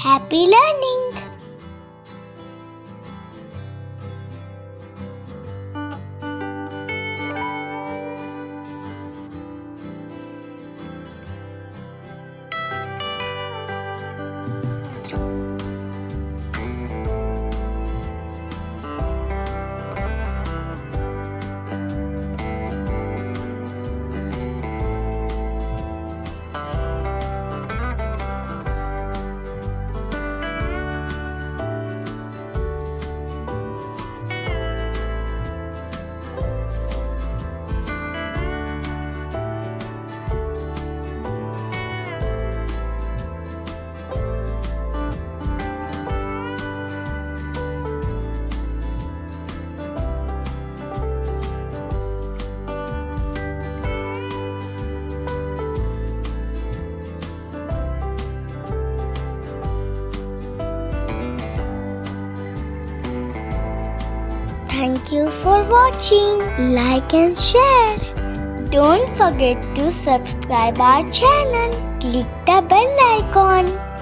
Happy learning! Thank you for watching. Like and share. Don't forget to subscribe our channel. Click the bell icon.